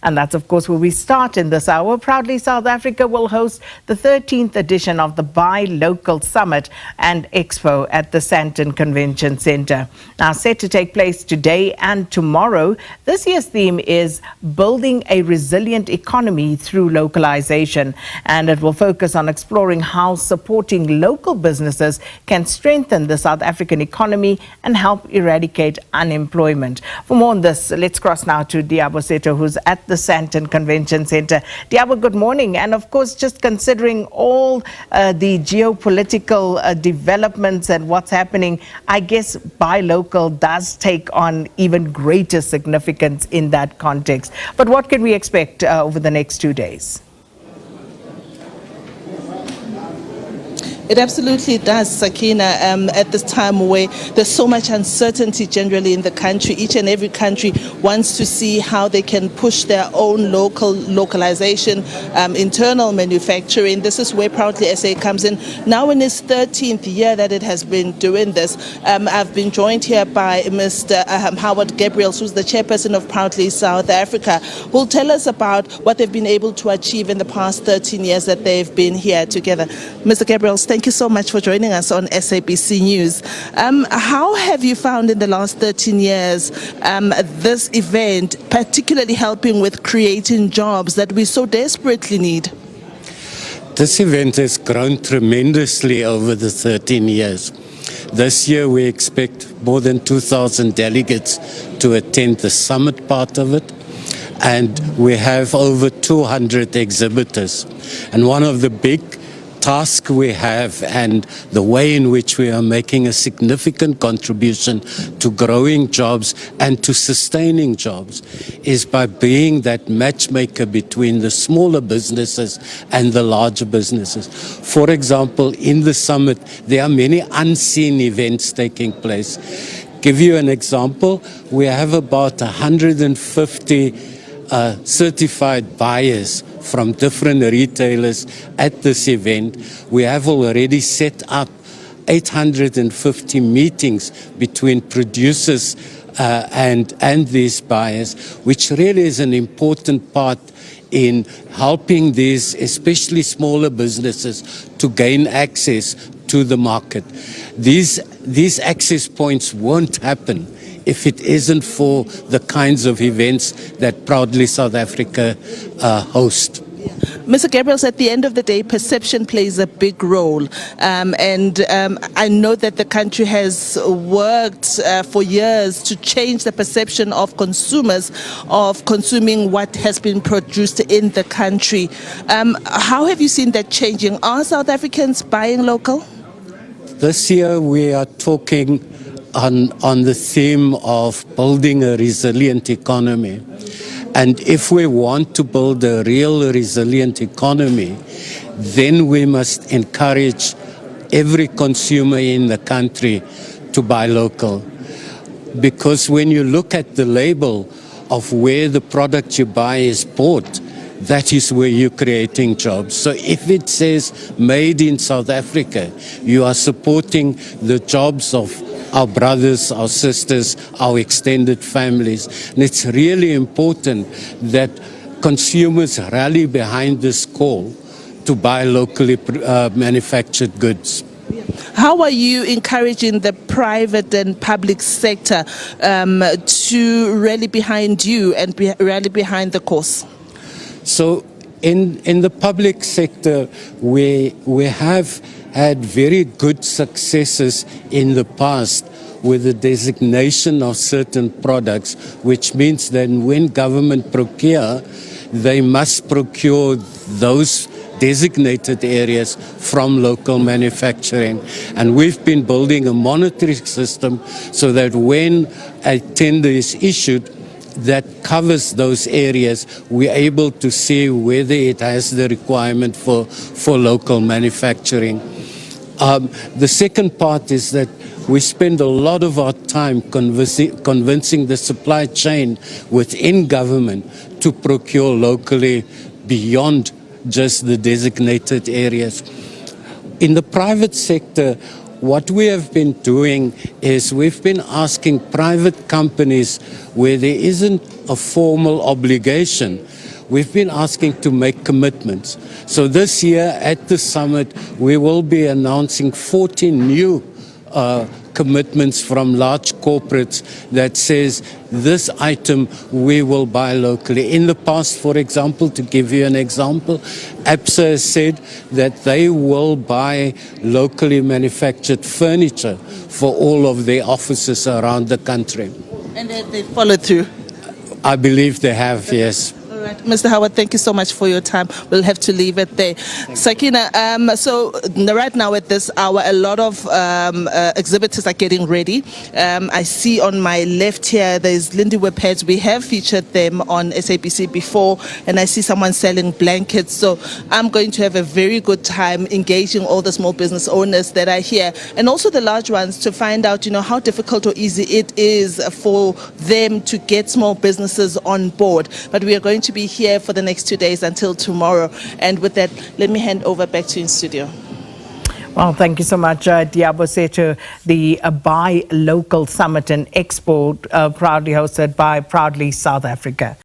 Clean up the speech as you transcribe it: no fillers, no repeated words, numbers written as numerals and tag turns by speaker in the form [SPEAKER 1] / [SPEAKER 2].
[SPEAKER 1] And that's, of course, where we start in this hour. Proudly, South Africa will host the 13th edition of the Buy Local Summit and Expo at the Sandton Convention Centre. Now, set to take place today and tomorrow, this year's theme is Building a Resilient Economy Through Localization. And it will focus on exploring how supporting local businesses can strengthen the South African economy and help eradicate unemployment. For more on this, let's cross now to Liabo Setho, who's at the Sandton Convention Centre. Liabo, good morning. And of course, just considering all the geopolitical developments and what's happening, I guess buy local does take on even greater significance in that context. But what can we expect over the next 2 days?
[SPEAKER 2] It absolutely does, Sakina, at this time where there's so much uncertainty generally in the country. Each and every country wants to see how they can push their own localization, internal manufacturing. This is where Proudly SA comes in. Now in its 13th year that it has been doing this, I've been joined here by Mr. Howard Gabriels, who's the chairperson of Proudly South Africa, who will tell us about what they've been able to achieve in the past 13 years that they've been here together. Mr. Gabriels, thank you so much for joining us on SABC News. How have you found in the last 13 years this event, particularly helping with creating jobs that we so desperately need?
[SPEAKER 3] This event has grown tremendously over the 13 years. This year we expect more than 2,000 delegates to attend the summit part of it. And we have over 200 exhibitors. And one of the big task we have and the way in which we are making a significant contribution to growing jobs and to sustaining jobs is by being that matchmaker between the smaller businesses and the larger businesses. For example, in the summit, there are many unseen events taking place. Give you an example, we have about 150 certified buyers from different retailers at this event. We have already set up 850 meetings between producers and these buyers, which really is an important part in helping these, especially smaller businesses, to gain access to the market. These access points won't happen if it isn't for the kinds of events that Proudly South Africa host.
[SPEAKER 2] Mr. Gabriels, at the end of the day, perception plays a big role. And I know that the country has worked for years to change the perception of consumers of consuming what has been produced in the country. How have you seen that changing? Are South Africans buying local?
[SPEAKER 3] This year we are talking on the theme of building a resilient economy. And if we want to build a real resilient economy, then we must encourage every consumer in the country to buy local. Because when you look at the label of where the product you buy is bought, that is where you're creating jobs. So if it says made in South Africa, you are supporting the jobs of our brothers, our sisters, our extended families. And it's really important that consumers rally behind this call to buy locally manufactured goods.
[SPEAKER 2] How are you encouraging the private and public sector to rally behind you and rally behind the cause?
[SPEAKER 3] So in the public sector, we have had very good successes in the past with the designation of certain products, which means that when government procure, they must procure those designated areas from local manufacturing. And we've been building a monitoring system so that when a tender is issued that covers those areas, we're able to see whether it has the requirement for local manufacturing. The second part is that we spend a lot of our time convincing the supply chain within government to procure locally beyond just the designated areas. In the private sector, what we have been doing is we've been asking private companies where there isn't a formal obligation, we've been asking to make commitments. So this year at the summit, we will be announcing 14 new commitments from large corporates that says this item we will buy locally. In the past, for example, to give you an example, ABSA has said that they will buy locally manufactured furniture for all of their offices around the country.
[SPEAKER 2] And they followed through.
[SPEAKER 3] I believe they have, yes.
[SPEAKER 2] All right, Mr. Howard, thank you so much for your time. We'll have to leave it there. Sakina, so right now at this hour, a lot of exhibitors are getting ready. I see on my left here, there's Lindy Whipheads. We have featured them on SABC before, and I see someone selling blankets. So I'm going to have a very good time engaging all the small business owners that are here, and also the large ones, to find out, how difficult or easy it is for them to get small businesses on board. But we are going to be here for the next 2 days until tomorrow. And with that, let me hand over back to you in studio.
[SPEAKER 1] Well, thank you so much, Liabo Setho. The Buy Local Summit and Expo proudly hosted by Proudly South Africa.